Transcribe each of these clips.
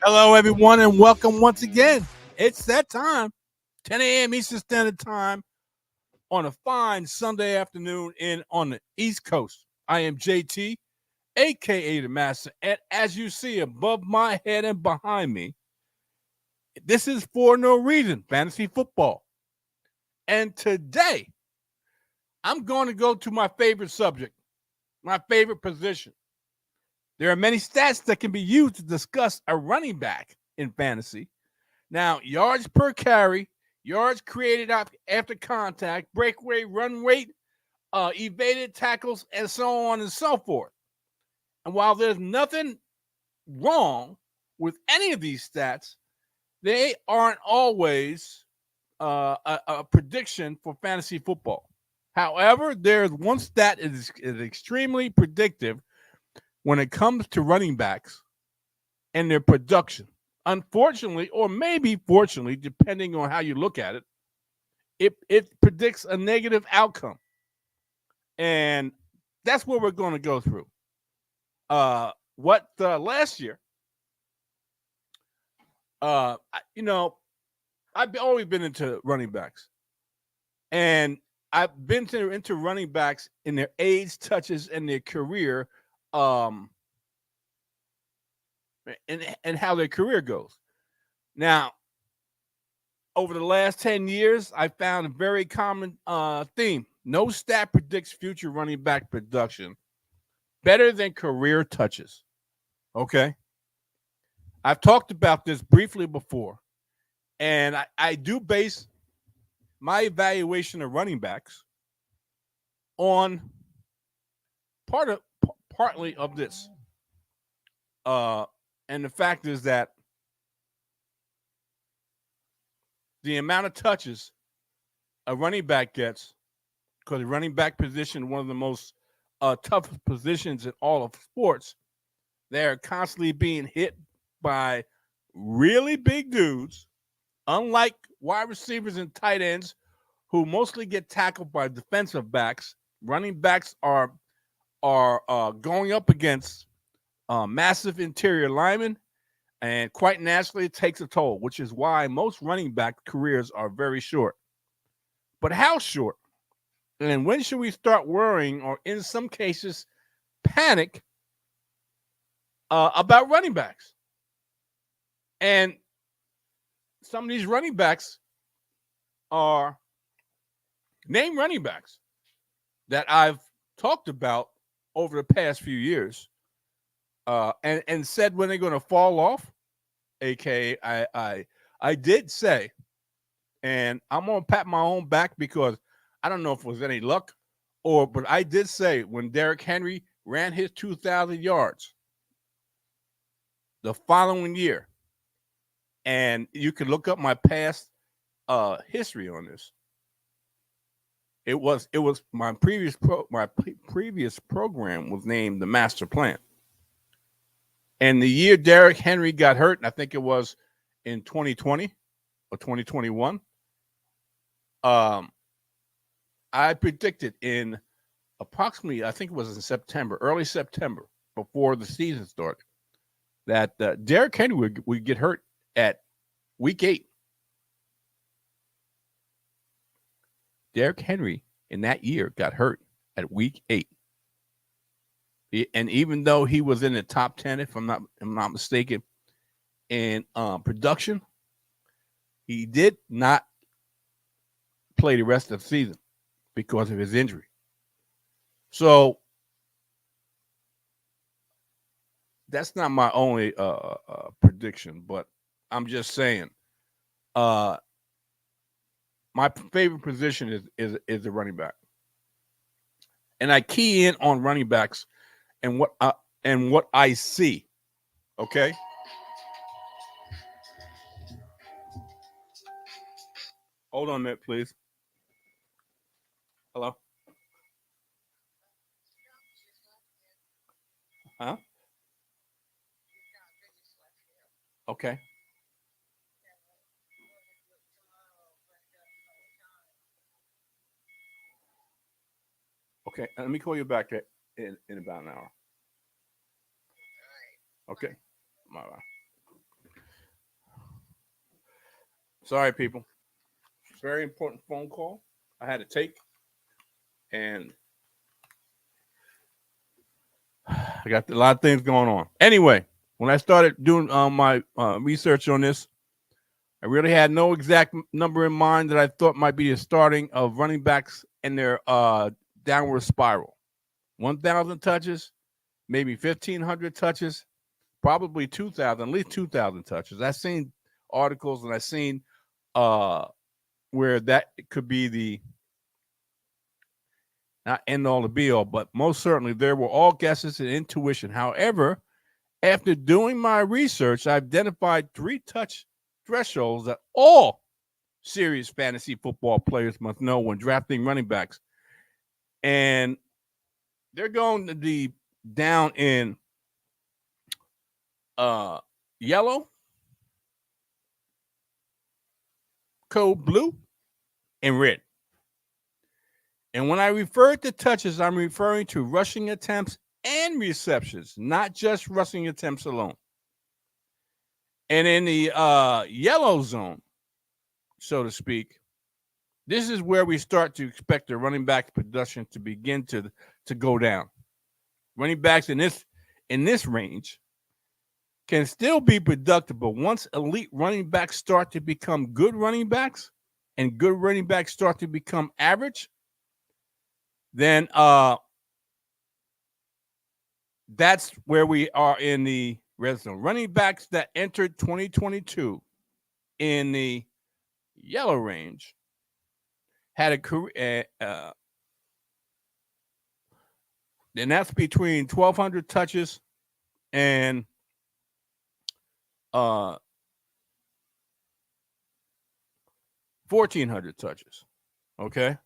Hello, everyone, and welcome once again. It's that time, 10 a.m. Eastern Standard Time on a fine Sunday afternoon on the East Coast. I am JT, aka the Master, and as you see above my head and behind me, this is For No Reason Fantasy Football. And today, I'm going to go to my favorite subject, my favorite position. There are many stats that can be used to discuss a running back in fantasy. Now, yards per carry, yards created after contact, breakaway run rate, evaded tackles, and so on and so forth. And while there's nothing wrong with any of these stats, they aren't always a prediction for fantasy football. However, there's one stat is extremely predictive when it comes to running backs and their production. Unfortunately, or maybe fortunately, depending on how you look at it, it predicts a negative outcome. And that's what we're going to go through. What last year, uh, you know, I've always been into running backs, and I've been into running backs in their age, touches, and their career, um, and how their career goes. Now, over the last 10 years, I found a very common theme. No stat predicts future running back production better than career touches. Okay. I've talked about this briefly before, and I do base my evaluation of running backs on partly of this. Uh, and the fact is that the amount of touches a running back gets, because the running back position, one of the most toughest positions in all of sports, they're constantly being hit by really big dudes, unlike wide receivers and tight ends who mostly get tackled by defensive backs. Running backs are going up against massive interior linemen, and quite naturally, it takes a toll, which is why most running back careers are very short. But how short? And when should we start worrying, or in some cases, panic about running backs? And some of these running backs are name running backs that I've talked about over the past few years, and said when they're going to fall off. AKA, I did say, and I'm gonna pat my own back because I don't know if it was any luck but I did say when Derrick Henry ran his 2,000 yards the following year, and you can look up my past history on this. It was my previous program was named the Master Plan, and the year Derrick Henry got hurt, and I think it was in 2020 or 2021. Um, I predicted in approximately, I think it was in September, early September, before the season started, that Derrick Henry would get hurt at week 8. Derrick Henry in that year got hurt at week 8. And even though he was in the top 10, if I'm not mistaken, in production, he did not play the rest of the season because of his injury. So that's not my only prediction, but I'm just saying, my favorite position is the running back, and I key in on running backs and what I see. Okay, hold on a minute, please. Hello, huh? Okay, okay. Let me call you back in about an hour. Okay, bye bye. Sorry, people. Very important phone call I had to take, and I got a lot of things going on. Anyway, when I started doing my research on this, I really had no exact number in mind that I thought might be the starting of running backs in their downward spiral. 1,000 touches, maybe 1,500 touches, probably 2,000, at least 2,000 touches. I've seen articles and I've seen where that could be the not end all to be all, but most certainly there were all guesses and intuition. However, after doing my research, I identified 3 touch thresholds that all serious fantasy football players must know when drafting running backs. And they're going to be down in yellow, code blue, and red. And when I refer to touches, I'm referring to rushing attempts and receptions, not just rushing attempts alone. And in the yellow zone, so to speak, this is where we start to expect the running back production to begin to go down. Running backs in this range can still be productive, but once elite running backs start to become good running backs and good running backs start to become average, then that's where we are in the red zone. Running backs that entered 2022 in the yellow range had a career, and that's between 1,200 touches and 1,400 touches. Okay.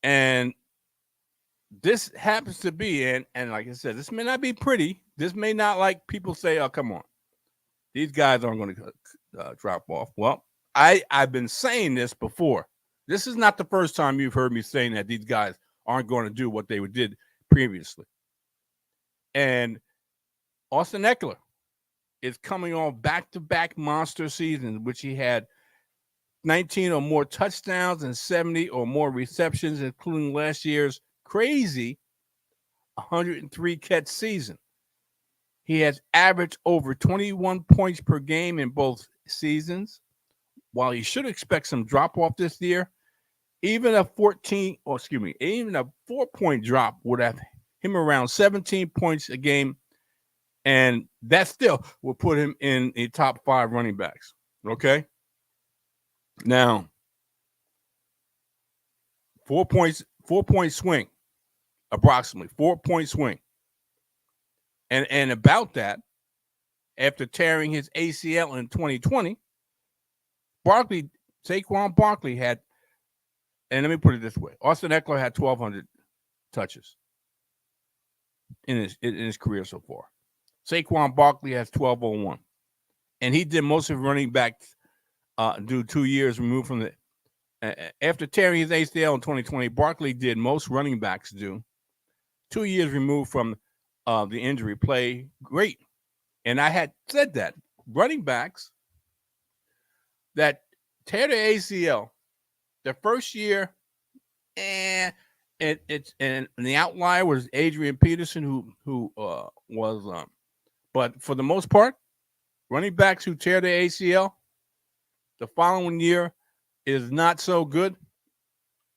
And this happens to be, and like I said, this may not be pretty. This may not, like people say, oh, come on, these guys aren't going to drop off. Well, I've been saying this before. This is not the first time you've heard me saying that these guys aren't going to do what they did previously. And Austin Eckler is coming on back-to-back monster seasons, which he had 19 or more touchdowns and 70 or more receptions, including last year's crazy 103 catch season. He has averaged over 21 points per game in both seasons. While he should expect some drop off this year, even a 4-point drop would have him around 17 points a game, and that still will put him in the top 5 running backs. Okay. Now, 4 point swing, approximately 4-point swing. And about that, after tearing his ACL in 2020, Saquon Barkley had, and let me put it this way, Austin Eckler had 1,200 touches in his career so far. Saquon Barkley has 1,201. And he did most of running backs do 2 years removed from the after tearing his ACL in 2020, Barkley did most running backs do 2 years removed from the injury, play great. And I had said that running backs that tear the ACL the first year, and the outlier was Adrian Peterson, who was but for the most part, running backs who tear the ACL the following year is not so good.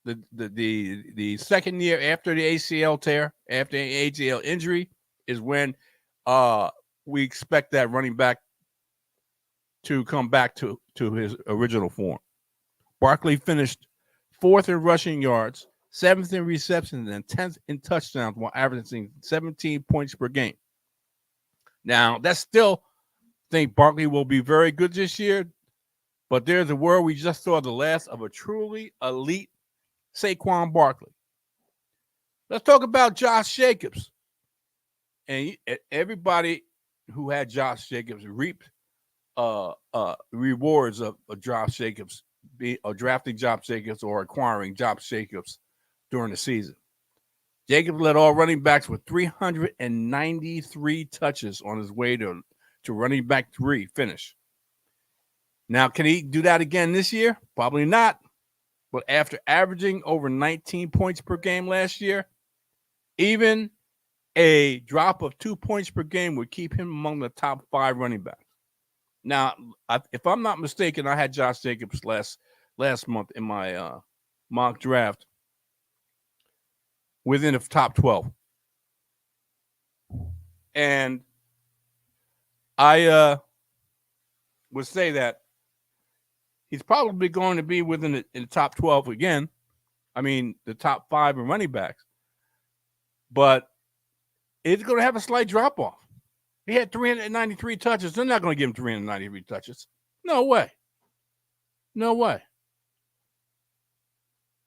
The second year after the ACL tear, after the ACL injury, is when we expect that running back to come back to his original form. Barkley finished 4th in rushing yards, 7th in receptions, and 10th in touchdowns while averaging 17 points per game. Now, that's still, I think Barkley will be very good this year, but there's a world we just saw the last of a truly elite Saquon Barkley. Let's talk about Josh Jacobs. And everybody who had Josh Jacobs reaped rewards of Josh Jacobs, drafting Josh Jacobs or acquiring Josh Jacobs during the season. Jacobs led all running backs with 393 touches on his way to running back 3 finish. Now, can he do that again this year? Probably not. But after averaging over 19 points per game last year, even a drop of 2 points per game would keep him among the top 5 running backs. Now, if I'm not mistaken, I had Josh Jacobs last month in my mock draft within the top 12. And I would say that he's probably going to be within the top 12 again. I mean, the top 5 in running backs. But it's going to have a slight drop-off. He had 393 touches. They're not going to give him 393 touches. No way. No way.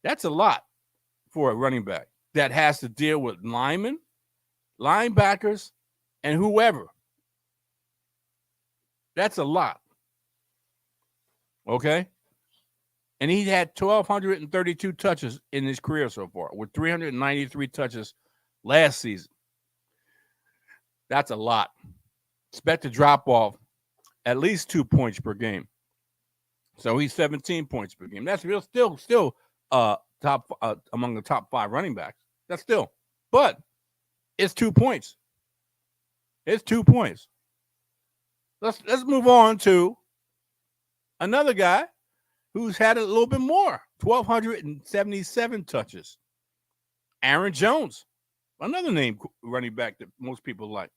That's a lot for a running back that has to deal with linemen, linebackers, and whoever. That's a lot. Okay? And he had 1,232 touches in his career so far, with 393 touches last season. That's a lot. Expect to drop off at least 2 points per game. So he's 17 points per game. That's still top among the top 5 running backs. That's still, but it's 2 points. It's 2 points. Let's move on to another guy who's had a little bit more, 1,277 touches. Aaron Jones, another name running back that most people like.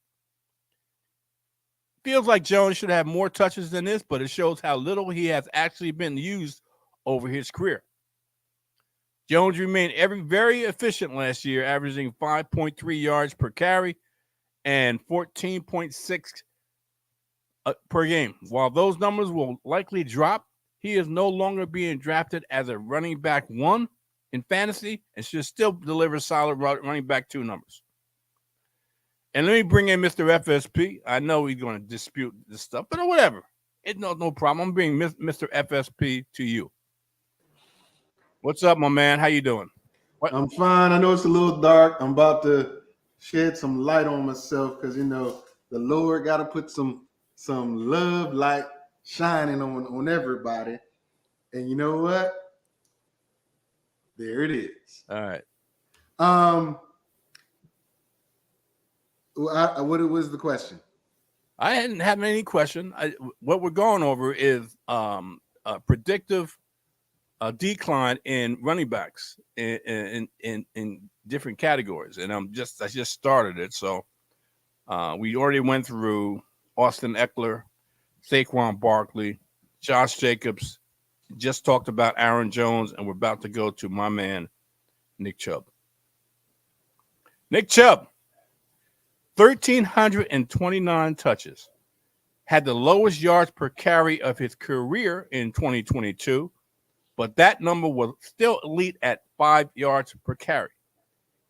Feels like Jones should have more touches than this, but it shows how little he has actually been used over his career. Jones remained very efficient last year, averaging 5.3 yards per carry and 14.6 per game. While those numbers will likely drop, he is no longer being drafted as a running back 1 in fantasy and should still deliver solid running back 2 numbers. And let me bring in Mr. FSP. I know he's going to dispute this stuff, but whatever. It's no problem. I'm bringing Mr. FSP to you. What's up, my man? How you doing? What? I'm fine. I know it's a little dark. I'm about to shed some light on myself because, you know, the Lord got to put some love light shining on everybody. And you know what? There it is. All right. What was the question? I didn't have any question. What we're going over is a predictive decline in running backs in different categories, and I just started it. So we already went through Austin Eckler, Saquon Barkley, Josh Jacobs. Just talked about Aaron Jones, and we're about to go to my man Nick Chubb. Nick Chubb. 1,329 touches, had the lowest yards per carry of his career in 2022, but that number was still elite at 5 yards per carry.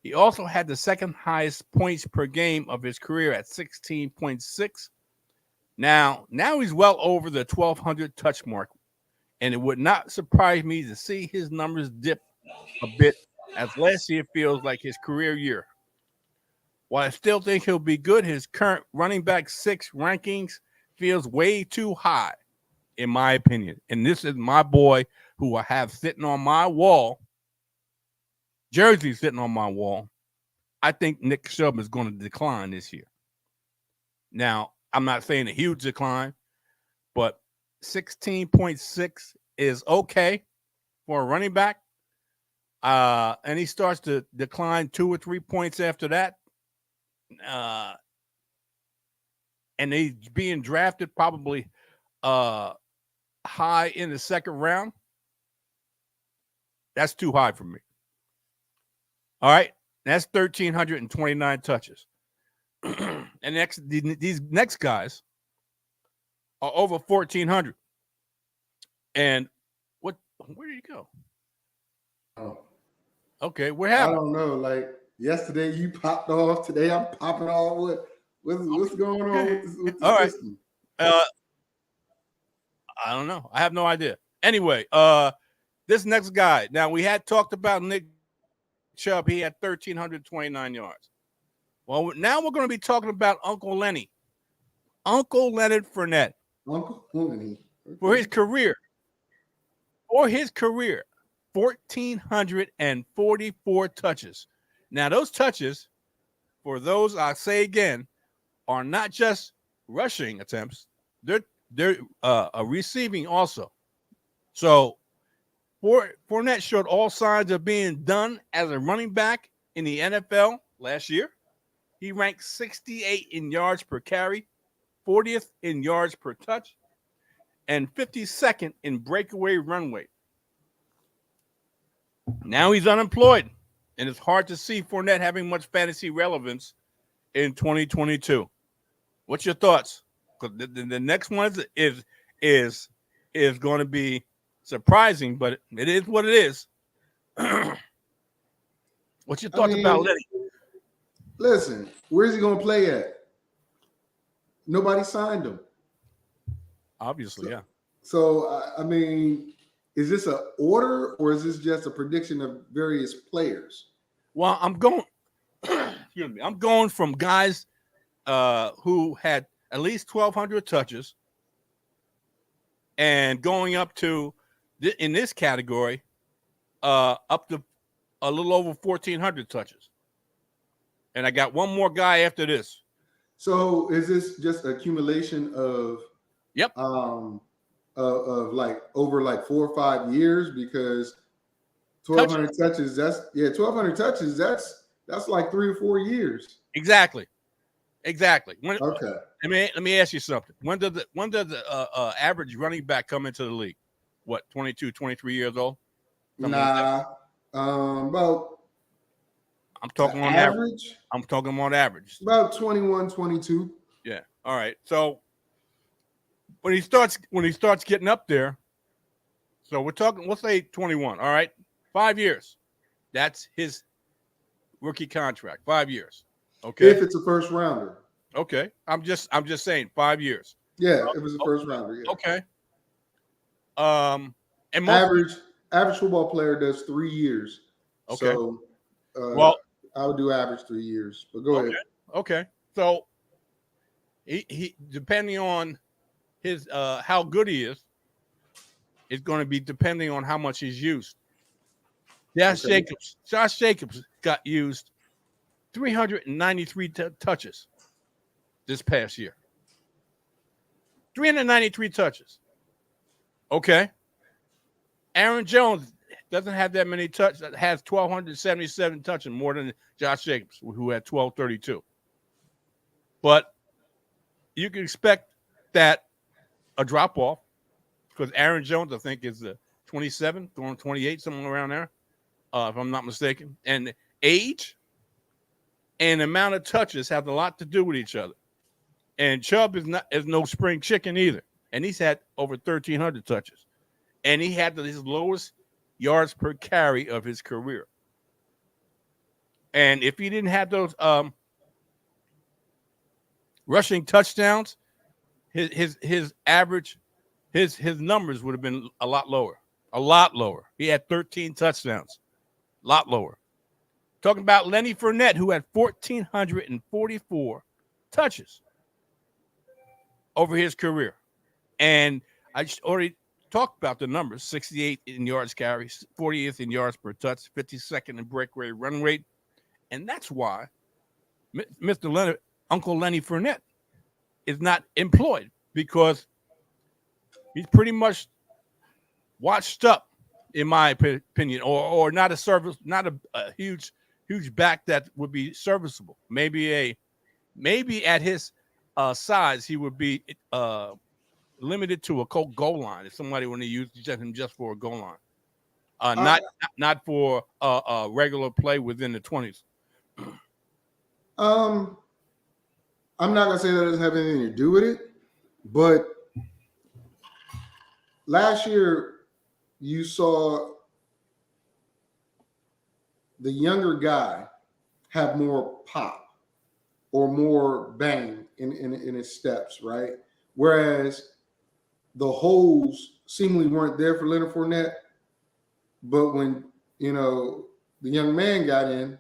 He also had the second highest points per game of his career at 16.6. Now he's well over the 1,200 touch mark, and it would not surprise me to see his numbers dip a bit as last year feels like his career year. While I still think he'll be good, his current running back 6 rankings feels way too high, in my opinion. And this is my boy who I have sitting on my wall, jersey sitting on my wall. I think Nick Chubb is going to decline this year. Now, I'm not saying a huge decline, but 16.6 is okay for a running back. And he starts to decline 2 or 3 points after that. And he's being drafted probably high in the second round. That's too high for me. All right, that's 1,329 touches. And these next guys are over 1,400. And where did he go? Oh, okay, what happened? I don't know. Like yesterday, you popped off. Today, I'm popping off. What's going on with the All system? Right. I don't know. I have no idea. Anyway, this next guy. Now, we had talked about Nick Chubb. He had 1,329 yards. Well, now we're going to be talking about Uncle Lenny. Uncle Leonard Fournette. Uncle Lenny. for his career. For his career, 1,444 touches. Now, those touches, for those I say again, are not just rushing attempts; they're receiving also. So, Fournette showed all signs of being done as a running back in the NFL last year. He ranked 68 in yards per carry, 40th in yards per touch, and 52nd in breakaway run rate. Now he's unemployed, and it's hard to see Fournette having much fantasy relevance in 2022. What's your thoughts? Because the next one is going to be surprising, but it is what it is. What's your thoughts about Lenny? Listen, where's he going to play at? Nobody signed him. Obviously, yeah. So, I mean, is this an order or is this just a prediction of various players? Well, I'm going. Excuse me. I'm going from guys who had at least 1,200 touches, and going up to in this category, up to a little over 1,400 touches. And I got one more guy after this. So, is this just accumulation of? Yep. Of like over like 4 or 5 years, because 1,200 touches. 1,200 touches. That's like 3 or 4 years. Exactly. Okay. Let me ask you something. When did the average running back come into the league? What, 22, 23 years old? Something about. I'm talking on average. I'm talking on average. About 21, 22. Yeah. All right. So when he starts getting up there, so we're talking, let's say 21. All right, 5 years. That's his rookie contract. 5 years. Okay. If it's a first rounder. Okay. I'm just saying 5 years. Yeah, it was a first rounder. Yeah. Okay. And average football player does 3 years. Okay. So, well, I would do average 3 years. But go ahead. Okay. So he depending on his how good he is, it's going to be depending on how much he's used. Josh Jacobs got used 393 touches this past year. 393 touches. Okay. Aaron Jones doesn't have that many touches. Has 1,277 touches, more than Josh Jacobs, who had 1,232. But you can expect that a drop off, because Aaron Jones, I think, is 27, going 28, somewhere around there, if I'm not mistaken. And age and amount of touches have a lot to do with each other. And Chubb is no spring chicken either, and he's had over 1,300 touches, and he had his lowest yards per carry of his career. And if he didn't have those rushing touchdowns, his average, his numbers would have been a lot lower. He had 13 touchdowns, a lot lower. Talking about Lenny Fournette, who had 1,444 touches over his career. And I just already talked about the numbers: 68 in yards carries, 40th in yards per touch, 52nd in breakaway run rate. And that's why Mr. Uncle Lenny Fournette is not employed, because he's pretty much washed up, in my opinion, or not a huge back that would be serviceable. Maybe at his size, he would be limited to a goal line if somebody want to use him just for a goal line, not for a regular play within the 20s. I'm not gonna say that doesn't have anything to do with it, but last year you saw the younger guy have more pop or more bang in his steps, right? Whereas the holes seemingly weren't there for Leonard Fournette, but when the younger man got in,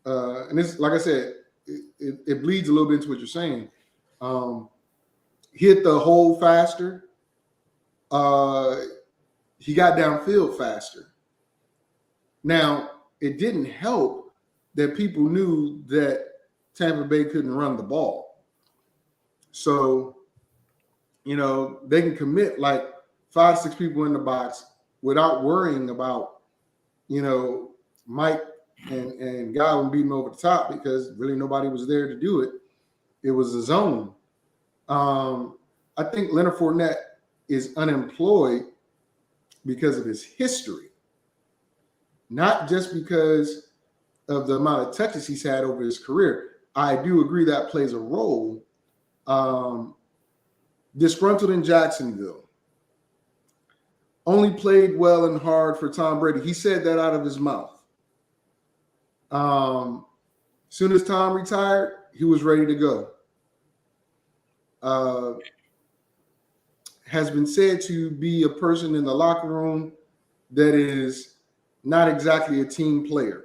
and this, like I said, it bleeds a little bit into what you're saying. hit the hole faster. He got downfield faster. Now, it didn't help that people knew that Tampa Bay couldn't run the ball. So, they can commit like 5, 6 people in the box without worrying about, Mike and Godwin beating over the top, because really nobody was there to do it. It was a zone. I think Leonard Fournette is unemployed because of his history, not just because of the amount of touches he's had over his career. I do agree that plays a role. Disgruntled in Jacksonville, only played well and hard for Tom Brady. He said that out of his mouth. Soon as Tom retired, he was ready to go. Has been said to be a person in the locker room that is not exactly a team player.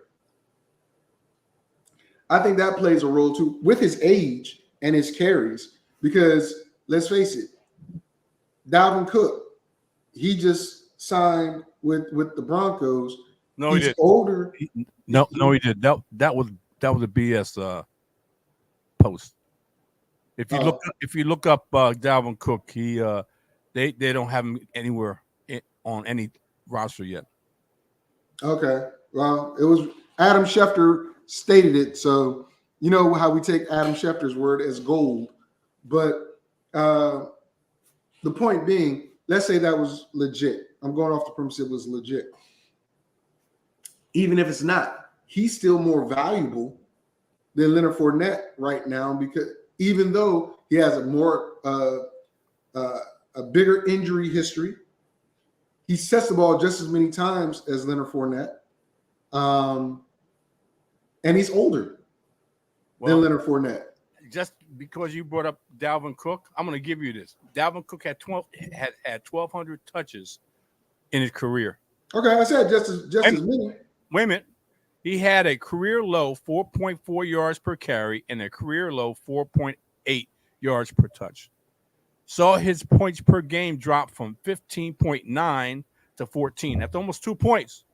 I think that plays a role too, with his age and his carries, because let's face it, Dalvin Cook, he just signed with the Broncos. No, he's he did. Older. No, he did. That was a BS post. If you look up Dalvin Cook, they don't have him anywhere on any roster yet. Okay, well, it was Adam Schefter stated it, so you know how we take Adam Schefter's word as gold. But the point being, let's say that was legit. I'm going off the premise it was legit. Even if it's not, he's still more valuable than Leonard Fournette right now, because even though he has a bigger injury history, he sets the ball just as many times as Leonard Fournette, and he's older than Leonard Fournette. Just because you brought up Dalvin Cook, I'm going to give you this. Dalvin Cook had 1,200 touches in his career. Okay, I said just as many. Wait a minute. He had a career low 4.4 yards per carry and a career low 4.8 yards per touch. Saw his points per game drop from 15.9 to 14. That's almost 2 points.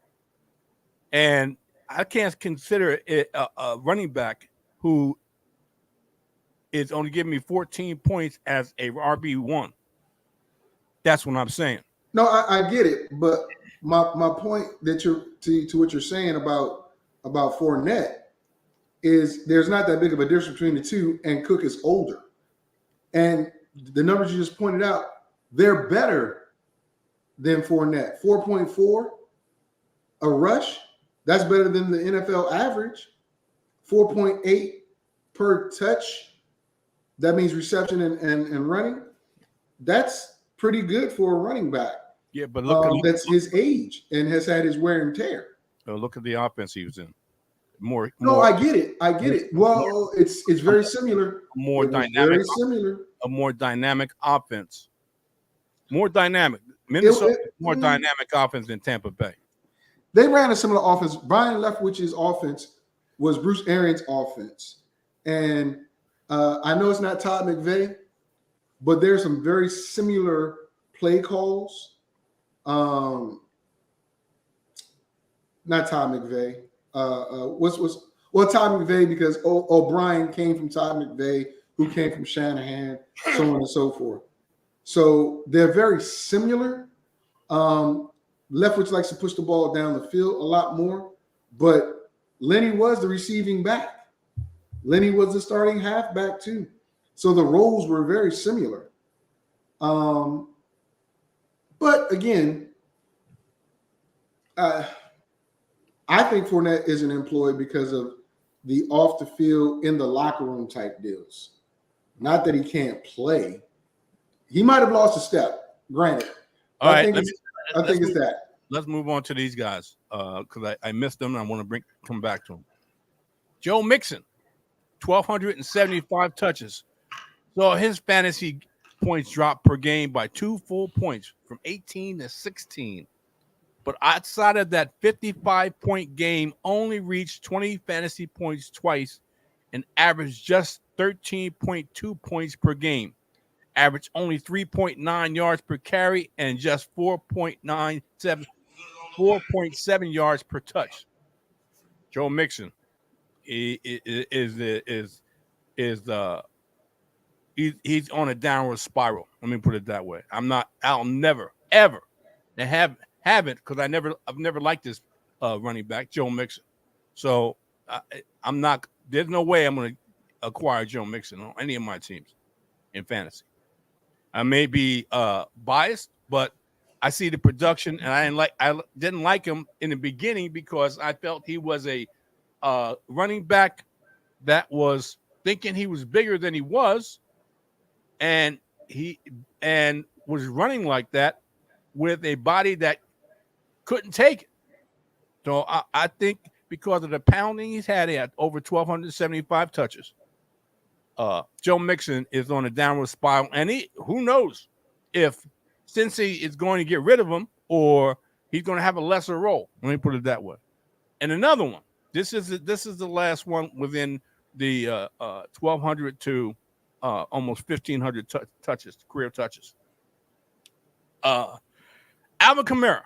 And I can't consider it a running back who is only giving me 14 points as a RB1. That's what I'm saying. No, I get it, but my point that you're to what you're saying about Fournette is there's not that big of a difference between the two, and Cook is older. And the numbers you just pointed out, they're better than Fournette. 4.4 a rush, that's better than the NFL average. 4.8 per touch, that means reception and running. That's pretty good for a running back. Yeah, but that's his age and has had his wear and tear. Look at the offense he was in. I get it. Well, it's very similar. More dynamic. Very similar. A more dynamic offense. More dynamic. Minnesota more dynamic offense than Tampa Bay. They ran a similar offense. Brian Leftwich's offense was Bruce Arians' offense, and I know it's not Todd McVay, but there's some very similar play calls. Not Todd McVay. Todd McVay, because O'Brien came from Todd McVay, who came from Shanahan, so on and so forth. So they're very similar. Leftwich likes to push the ball down the field a lot more, but Lenny was the receiving back. Lenny was the starting halfback too. So the roles were very similar. But again, I think Fournette isn't employed because of the off the field, in the locker room type deals. Not that he can't play. He might have lost a step, granted. I think it's that. Let's move on to these guys because I missed them and I want to come back to them. Joe Mixon, 1,275 touches. So his fantasy points dropped per game by 2 full points from 18 to 16. But outside of that 55-point game, only reached 20 fantasy points twice and averaged just 13.2 points per game. averaged only 3.9 yards per carry and just 4.7 yards per touch. Joe Mixon he's on a downward spiral. Let me put it that way. I'll never ever haven't because I've never liked this running back, Joe Mixon. So I'm not. There's no way I'm going to acquire Joe Mixon on any of my teams in fantasy. I may be biased, but I see the production, and I didn't like him in the beginning because I felt he was a running back that was thinking he was bigger than he was, and was running like that with a body that couldn't take it. So I think because of the pounding he's had, he had over 1,275 touches. Joe Mixon is on a downward spiral, and who knows if Cincy is going to get rid of him or he's going to have a lesser role. Let me put it that way. And another one. This is the last one within the 1,200 to almost 1,500 touches, career touches. Alvin Kamara.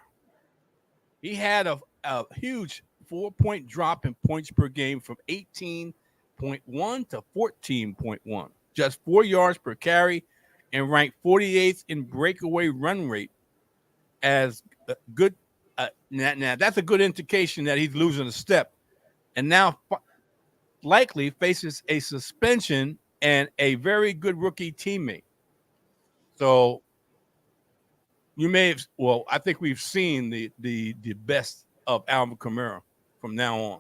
He had a huge 4-point drop in points per game from 18.1 to 14.1, just 4 yards per carry, and ranked 48th in breakaway run rate as good. Now that's a good indication that he's losing a step, and now likely faces a suspension and a very good rookie teammate. So you may have. Well, I think we've seen the best of Alvin Kamara from now on.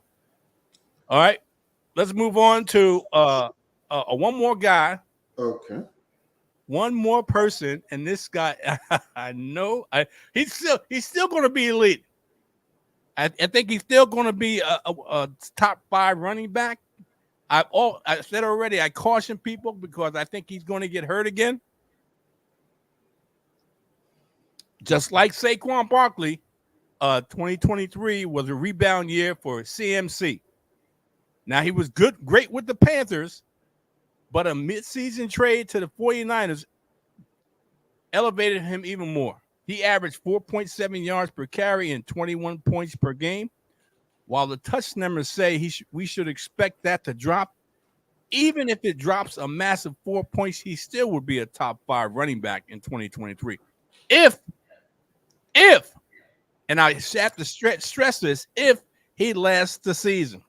All right, let's move on to one more guy. Okay. One more person, and this guy, I know, he's still going to be elite. I think he's still going to be a top 5 running back. I said already, I caution people because I think he's going to get hurt again. Just like Saquon Barkley, 2023 was a rebound year for CMC. Now, he was great with the Panthers, but a midseason trade to the 49ers elevated him even more. He averaged 4.7 yards per carry and 21 points per game. While the touch numbers say we should expect that to drop, even if it drops a massive 4 points, he still would be a top 5 running back in 2023. If, and I have to stress this, if he lasts the season.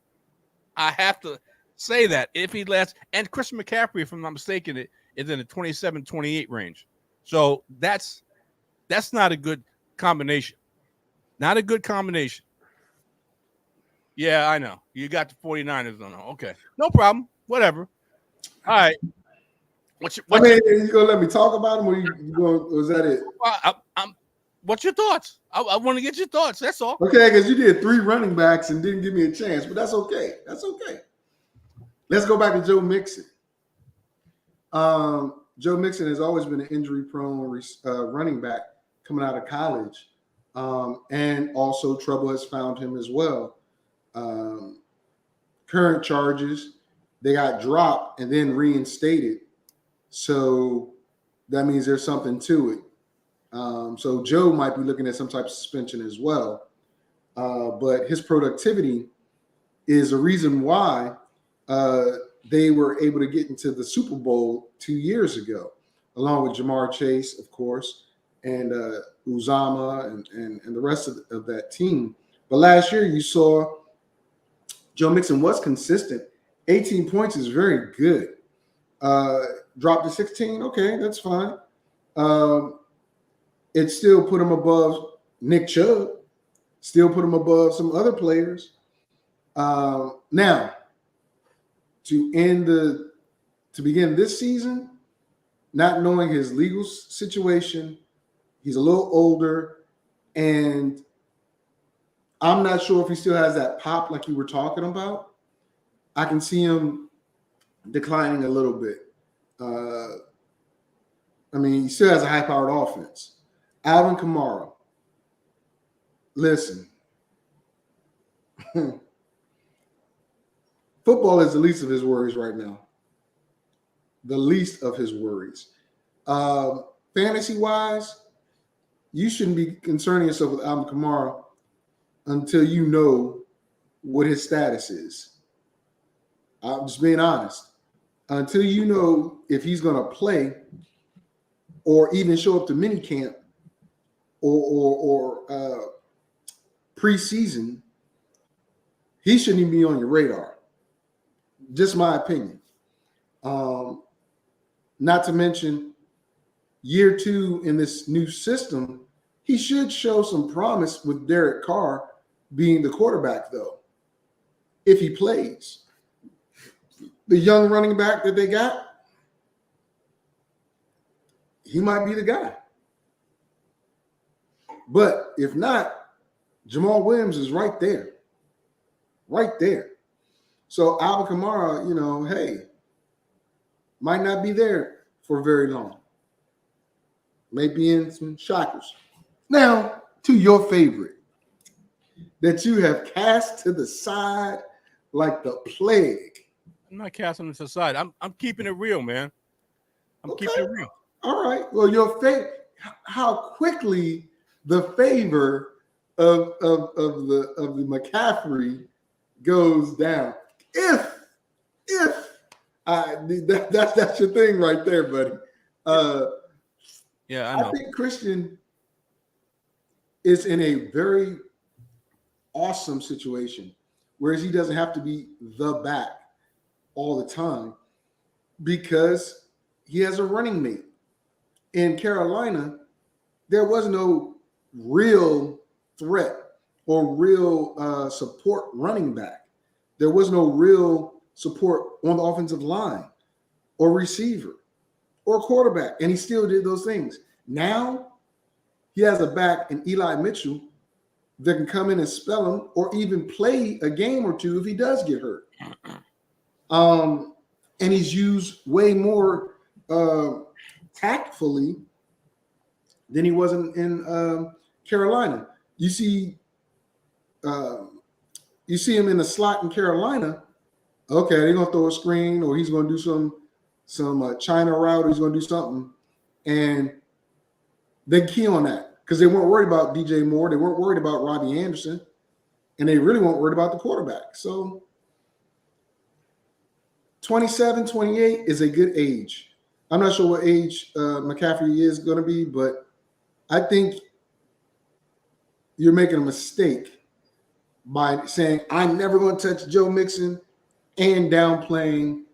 I have to say that if he lasts, and Christian McCaffrey, if I'm not mistaken, is in the 27-28 range. So that's not a good combination. Not a good combination. Yeah, I know. You got the 49ers on. Okay. No problem. Whatever. All right. You gonna let me talk about him, or was that it? What's your thoughts? I want to get your thoughts. That's all. Okay, because you did 3 running backs and didn't give me a chance, but that's okay. That's okay. Let's go back to Joe Mixon. Joe Mixon has always been an injury-prone running back coming out of college, and also trouble has found him as well. Current charges, they got dropped and then reinstated, so that means there's something to it. So Joe might be looking at some type of suspension as well. But his productivity is a reason why they were able to get into the Super Bowl 2 years ago, along with Jamar Chase, of course, and Uzama and the rest of that team. But last year you saw Joe Mixon was consistent. 18 points is very good. Dropped to 16. Okay, that's fine. It still put him above Nick Chubb, still put him above some other players. Now, to begin this season, not knowing his legal situation, he's a little older, and I'm not sure if he still has that pop like you were talking about. I can see him declining a little bit. He still has a high-powered offense. Alvin Kamara. Listen. Football is the least of his worries right now. The least of his worries. Fantasy wise, you shouldn't be concerning yourself with Alvin Kamara until you know what his status is. I'm just being honest. Until you know if he's going to play or even show up to minicamp or preseason, he shouldn't even be on your radar. Just my opinion. Not to mention, year 2 in this new system, he should show some promise with Derek Carr being the quarterback, though, if he plays. The young running back that they got, he might be the guy. But if not, Jamal Williams is right there. Right there. So Alvin Kamara, hey, might not be there for very long. Maybe in some shockers. Now, to your favorite that you have cast to the side like the plague. I'm not casting it to the side. I'm keeping it real, man. I'm keeping it real. All right. Well, your favorite, how quickly the favor of the McCaffrey goes down. If that's your thing right there, buddy. Yeah, I know. I think Christian is in a very awesome situation, whereas he doesn't have to be the back all the time because he has a running mate. In Carolina, there was no real threat or real support running back. There was no real support on the offensive line or receiver or quarterback, and he still did those things. Now he has a back in Eli Mitchell that can come in and spell him or even play a game or two if he does get hurt. And he's used way more tactfully than he was in Carolina. You see him in the slot in Carolina. Okay, they're gonna throw a screen, or he's gonna do some China route, or he's gonna do something, and they key on that because they weren't worried about DJ Moore, they weren't worried about Robbie Anderson, and they really weren't worried about the quarterback. So 27, 28 is a good age. I'm not sure what age McCaffrey is going to be, but I think you're making a mistake by saying I'm never going to touch Joe Mixon and downplaying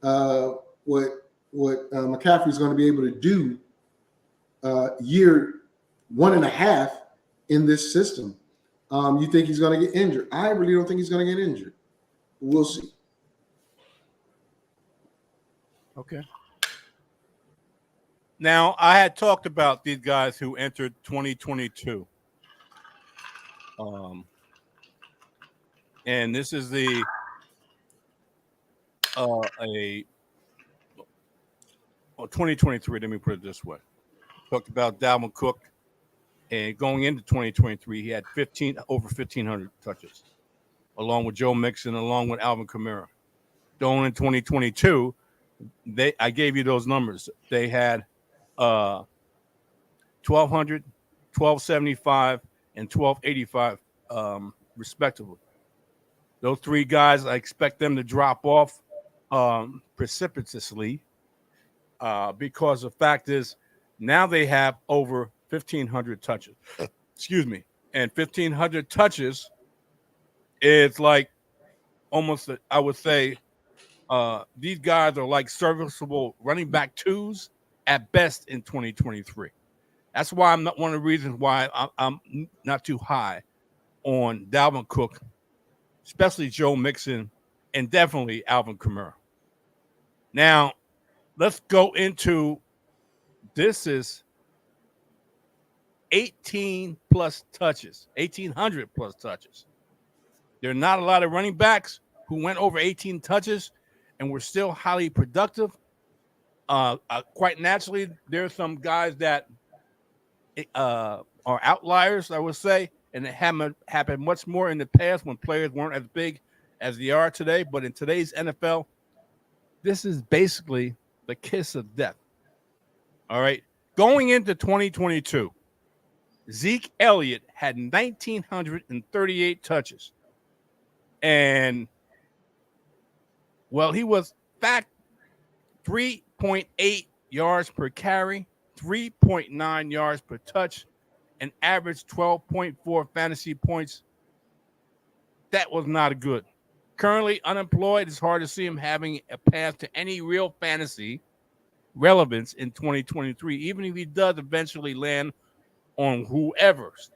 what McCaffrey's going to be able to do year 1.5 in this system. You think he's going to get injured? I really don't think he's going to get injured. We'll see. Okay. Now, I had talked about these guys who entered 2022. And this is the 2023, let me put it this way. Talked about Dalvin Cook, and going into 2023, he had over 1,500 touches, along with Joe Mixon, along with Alvin Kamara. Going in 2022, I gave you those numbers. They had 1,200, 1,275, and 1,285, respectively. Those three guys, I expect them to drop off precipitously because the fact is now they have over 1,500 touches. Excuse me. And 1,500 touches is like almost, I would say, these guys are like serviceable running back twos at best in 2023. That's why I'm not one of the reasons why I'm not too high on Dalvin Cook, especially Joe Mixon, and definitely Alvin Kamara. Now, let's go into this is 18 plus touches, 1,800 plus touches. There are not a lot of running backs who went over 18 touches and were still highly productive. Quite naturally, there are some guys that are outliers, I would say, and it happened much more in the past when players weren't as big as they are today. But in today's NFL, this is basically the kiss of death. All right. Going into 2022, Zeke Elliott had 1,938 touches. And, well, he was fact 3.8 yards per carry, 3.9 yards per touch, and averaged 12.4 fantasy points. That was not good. Currently unemployed, it's hard to see him having a path to any real fantasy relevance in 2023, even if he does eventually land on whoever's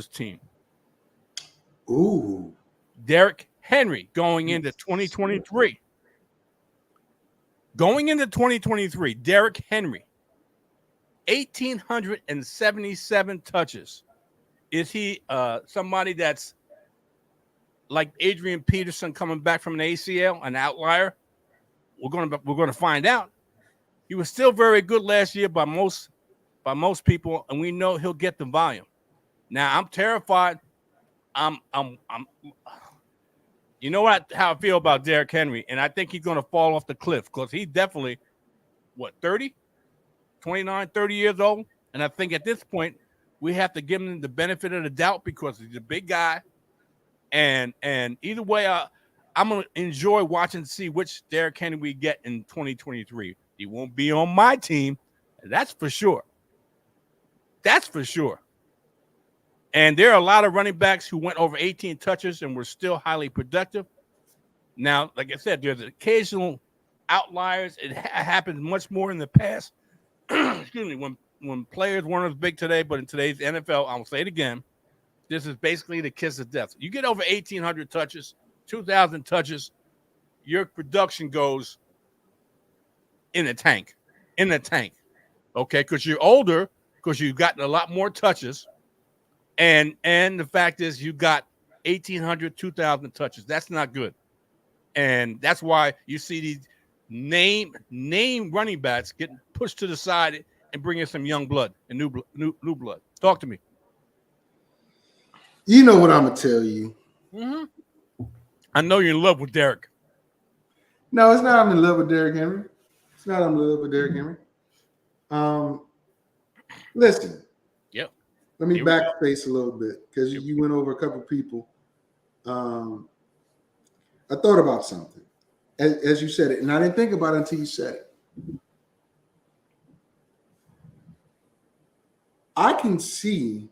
team. Ooh. Derrick Henry going into 2023. Going into 2023, Derrick Henry, 1,877 touches. Is he somebody that's like Adrian Peterson coming back from an ACL, an outlier? We're gonna find out. He was still very good last year by most people, and we know he'll get the volume. Now I'm terrified. I'm you know how I feel about Derrick Henry, and I think he's gonna fall off the cliff because he's definitely 30, 29, 30 years old. And I think at this point we have to give him the benefit of the doubt because he's a big guy. And either way, I'm gonna enjoy watching to see which Derrick Henry we get in 2023. He won't be on my team, that's for sure. That's for sure. And there are a lot of running backs who went over 18 touches and were still highly productive. Now, like I said, there's occasional outliers. It happens much more in the past. Excuse me, when players weren't as big today, but in today's NFL, I'll say it again, this is basically the kiss of death. You get over 1,800 touches, 2,000 touches, your production goes in the tank. Okay, because you're older, because you've gotten a lot more touches, and the fact is you got 1,800, 2,000 touches. That's not good, and that's why you see these name running backs getting pushed to the side and bringing some young blood and new blood. Talk to me. You know what I'm gonna tell you. Mm-hmm. I know you're in love with Derrick. No, it's not. I'm in love with Derrick Henry. It's not. I'm in love with Derrick Henry. Listen. Yep. Let me backspace a little bit because you went over a couple people. I thought about something as you said it, and I didn't think about it until you said it. I can see.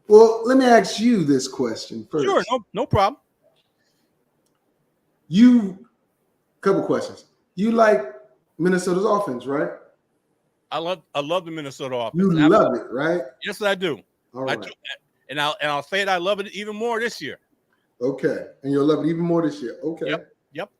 Well, let me ask you this question first. Sure, no problem. Couple questions. You like Minnesota's offense, right? I love the Minnesota offense. You love it, right? Yes, I do. All right. And I'll say it. I love it even more this year. Okay, and you'll love it even more this year. Okay. Yep.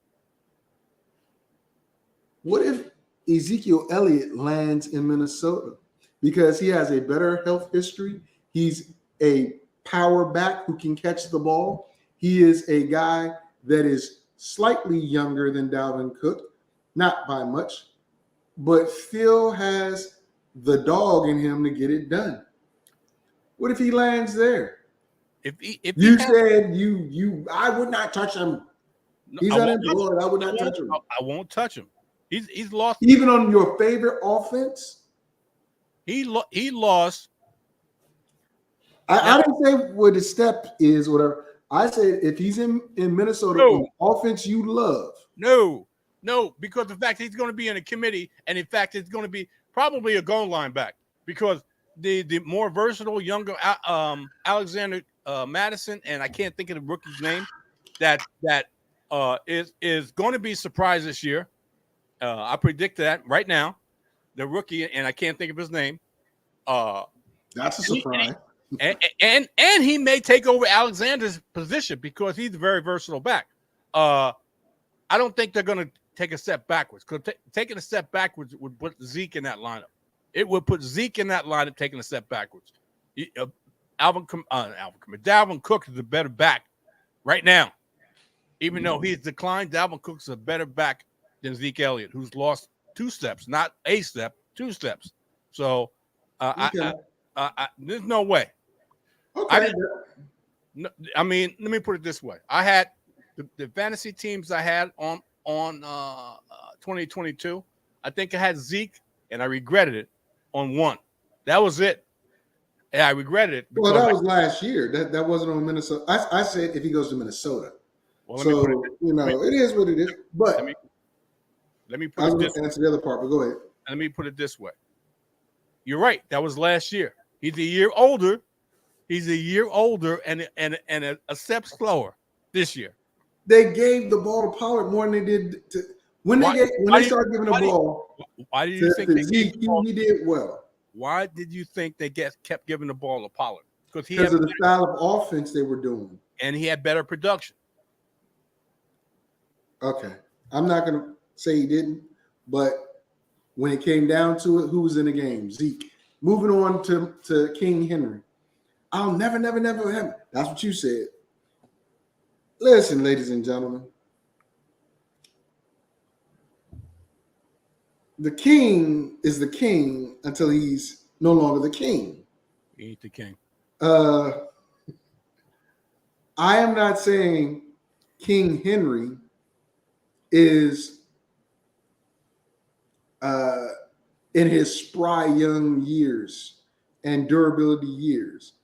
What if Ezekiel Elliott lands in Minnesota because he has a better health history? He's a power back who can catch the ball. He is a guy that is slightly younger than Dalvin Cook, not by much, but still has the dog in him to get it done. What if he lands there? If I would not touch him. He's unemployed. I would not touch him. I won't touch him. He's lost. Even on your favorite offense? He lost. I didn't say what the step is, whatever. I said if he's in Minnesota on offense you love. No, because the fact he's going to be in a committee, and in fact it's going to be probably a goal line back because the more versatile younger Alexander Madison, and I can't think of the rookie's name, that is going to be surprised this year. I predict that right now. The rookie, and I can't think of his name. That's a surprise. And he may take over Alexander's position because he's a very versatile back. I don't think they're going to take a step backwards because taking a step backwards would put Zeke in that lineup. It would put Zeke in that lineup taking a step backwards. Dalvin Cook is a better back right now. Even though he's declined, Dalvin Cook's a better back than Zeke Elliott, who's lost 2 steps, not a step, 2 steps. So there's no way. Okay. I mean, let me put it this way. I had the fantasy teams I had on 2022. I think I had Zeke and I regretted it on one. That was it. And I regretted it Well, because that was last year. That wasn't on Minnesota. I said if he goes to Minnesota. well, let me put it. So it is what it is. But let me I put was it going this. to answer the other part. But go ahead. Let me put it this way. You're right. That was last year. He's a year older. He's a year older and a step slower this year. They gave the ball to Pollard more than they did to when they started giving the ball why do you think to they gave Zeke. He did well Why did you think they kept giving the ball to Pollard? because of the style of offense they were doing, and he had better production. Okay, I'm not going to say he didn't, but when it came down to it, who was in the game? Zeke. Moving on to King Henry. I'll never have. That's what you said. Listen, ladies and gentlemen. The king is the king until he's no longer the king. He ain't the king. I am not saying King Henry is in his spry young years and durability years.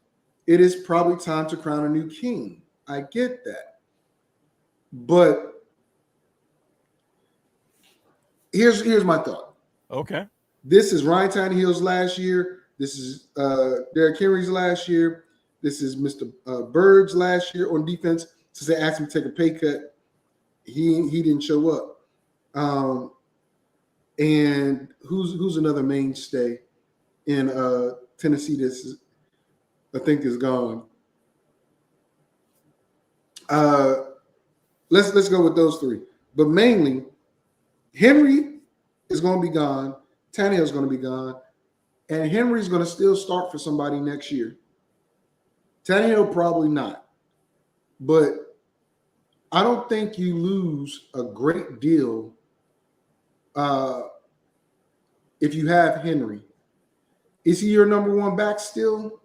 It is probably time to crown a new king. I get that. But here's my thought. Okay. This is Ryan Tannehill's last year. This is Derrick Henry's last year. This is Mr. Bird's last year on defense. Since they asked him to take a pay cut, he didn't show up. And who's another mainstay in Tennessee? I think is gone. Let's go with those three. But mainly, Henry is going to be gone. Tannehill's going to be gone. And Henry's going to still start for somebody next year. Tannehill probably not. But I don't think you lose a great deal if you have Henry. Is he your number one back still?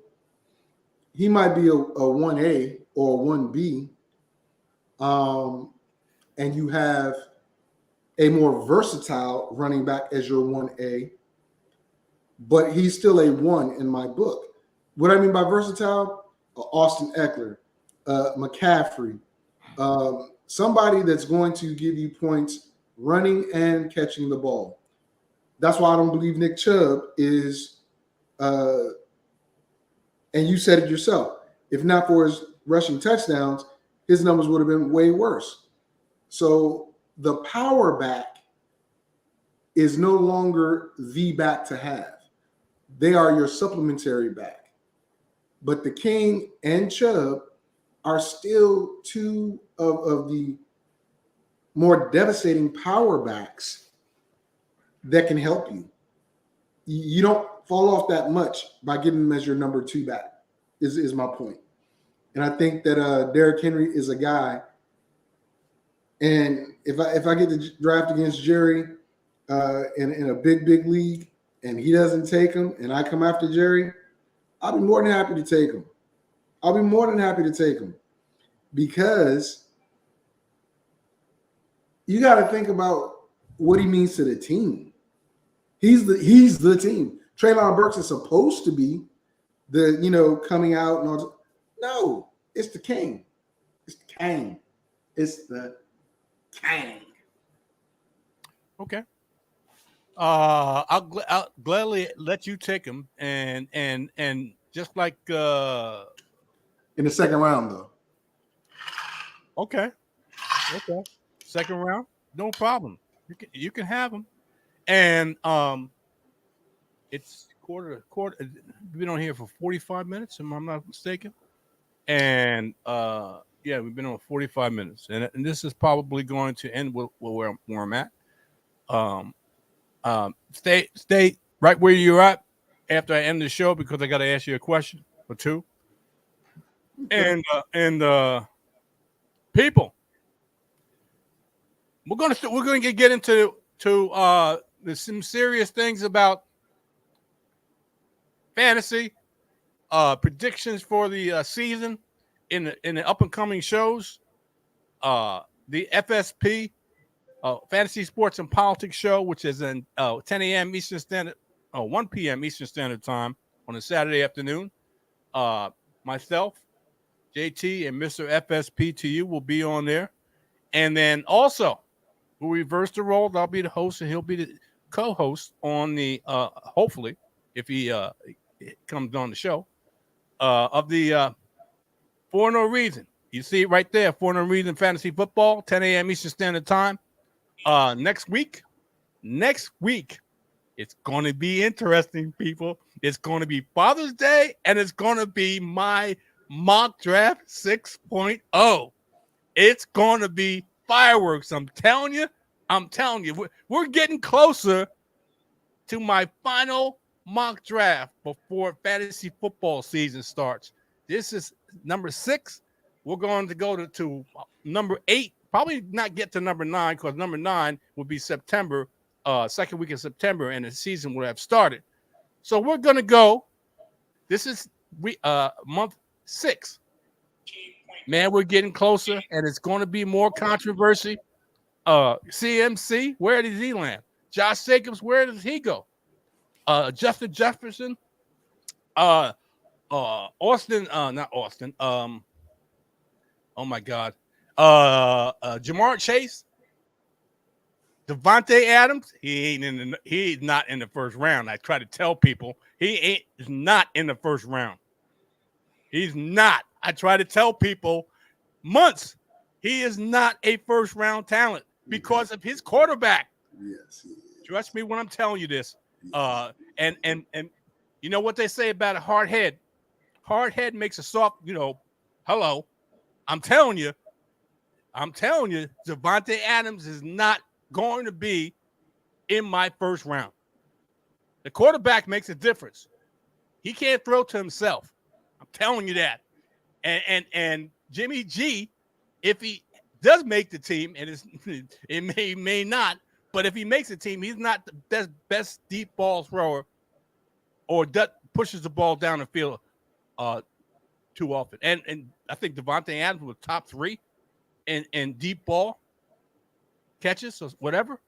He might be a 1A or a 1B. And you have a more versatile running back as your 1A, but he's still a 1 in my book. What I mean by versatile, Austin Eckler, McCaffrey, somebody that's going to give you points running and catching the ball. That's why I don't believe Nick Chubb is, and you said it yourself, if not for his rushing touchdowns, his numbers would have been way worse. So the power back is no longer the back to have. They are your supplementary back. But the King and Chubb are still two of the more devastating power backs that can help you. You don't fall off that much by getting them as your number 2 back, is my point. And I think that Derrick Henry is a guy. And if I get to draft against Jerry in a big league and he doesn't take him and I come after Jerry, I'll be more than happy to take him. Because you got to think about what he means to the team. He's the team. Treylon Burks is supposed to be the coming out and all. No, it's the king. It's the king. It's the king. Okay. I'll gladly let you take him and just like in the second round though. Okay. Second round, no problem. You can have him. And it's quarter. We've been on here for 45 minutes, if I'm not mistaken. And yeah, we've been on 45 minutes, and this is probably going to end with where I'm at. Stay right where you're at after I end the show because I got to ask you a question or two. And people, we're going to get into some serious things about fantasy predictions for the season in the up and coming shows. The FSP Fantasy Sports and Politics show, which is in 10 a.m. Eastern Standard, 1 p.m. Eastern Standard Time on a Saturday afternoon. Myself, JT, and Mr. FSPTU will be on there. And then also, we'll reverse the roles. I'll be the host, and he'll be the co-host on the, hopefully, if he comes on the show, of the For No Reason. You see it right there, For No Reason Fantasy Football, 10 a.m. Eastern Standard Time. Next week, it's going to be interesting, people. It's going to be Father's Day, and it's going to be my mock draft 6.0. It's going to be fireworks. I'm telling you, we're getting closer to my final mock draft before fantasy football season starts. This is number 6. We're going to go to number 8. Probably not get to number 9, because number 9 would be September, second week of September, and the season would have started. So we're going to go. This is month 6. Man, we're getting closer, and it's going to be more controversy. CMC, where does he land? Josh Jacobs, where does he go? Justin Jefferson, Austin, not Austin. Oh my God, Jamar Chase, Devontae Adams. He's not in the first round. I try to tell people is not in the first round. He's not. I try to tell people months. He is not a first round talent because of his quarterback. Yes, he is. Trust me when I'm telling you this. And you know what they say about a hard head? Hard head makes a soft, hello. I'm telling you, Devontae Adams is not going to be in my first round. The quarterback makes a difference. He can't throw to himself. I'm telling you that. And Jimmy G, if he does make the team, and it may not, but if he makes the team, he's not the best deep ball thrower or pushes the ball down the field too often. And I think Devontae Adams was top 3 in deep ball catches or whatever.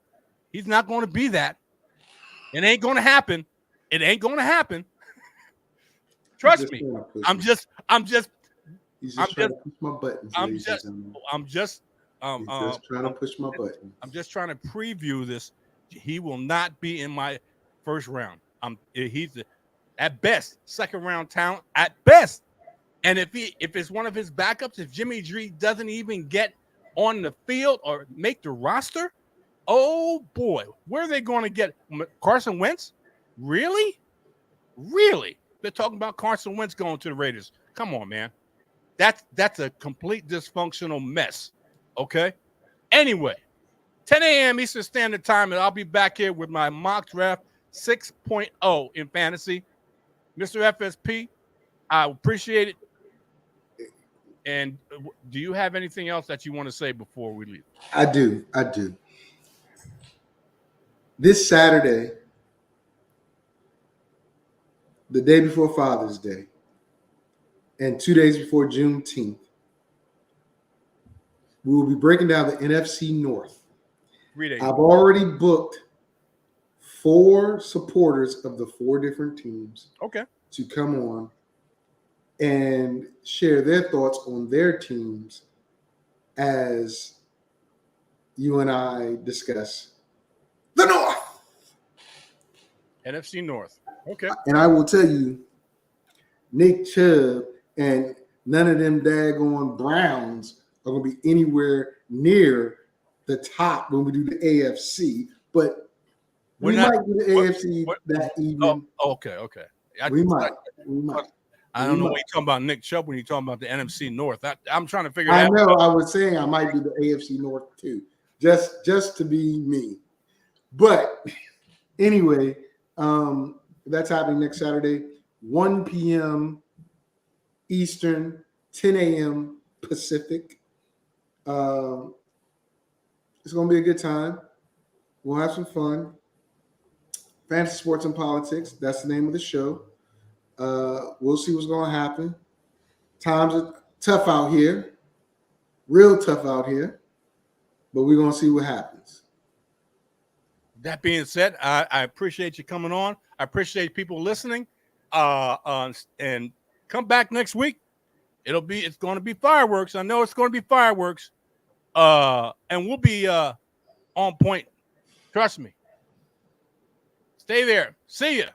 He's not going to be that. It ain't going to happen. Trust me. I'm just He's just trying to push my buttons. I'm just trying to push my buttons. I'm just trying to preview this. He will not be in my first round. He's at best second round talent at best. And if it's one of his backups, if Jimmy G doesn't even get on the field or make the roster, oh boy, where are they going to get Carson Wentz? Really? They're talking about Carson Wentz going to the Raiders. Come on, man. That's a complete dysfunctional mess. Okay. Anyway, 10 a.m. Eastern Standard Time, and I'll be back here with my mock draft 6.0 in fantasy. Mr. FSP, I appreciate it. And do you have anything else that you want to say before we leave? I do. This Saturday, the day before Father's Day, and 2 days before Juneteenth, we will be breaking down the NFC North. 3 days. I've already booked 4 supporters of the 4 different teams. Okay. To come on and share their thoughts on their teams as you and I discuss the North. NFC North. Okay. And I will tell you, Nick Chubb and none of them daggone Browns are going to be anywhere near the top when we do the AFC. But we might do the AFC that evening. Oh, okay. We might. I don't know what you're talking about, Nick Chubb, when you're talking about the NFC North. I'm trying to figure that out. I know. I was saying I might do the AFC North too, just to be me. But anyway, that's happening next Saturday, 1 p.m. Eastern, 10 a.m. Pacific. It's going to be a good time. We'll have some fun. Fantasy Sports and Politics. That's the name of the show. We'll see what's going to happen. Times are tough out here. Real tough out here. But we're going to see what happens. That being said, I appreciate you coming on. I appreciate people listening. And come back next week. It's going to be fireworks. I know it's going to be fireworks. And we'll be on point. Trust me. Stay there. See ya.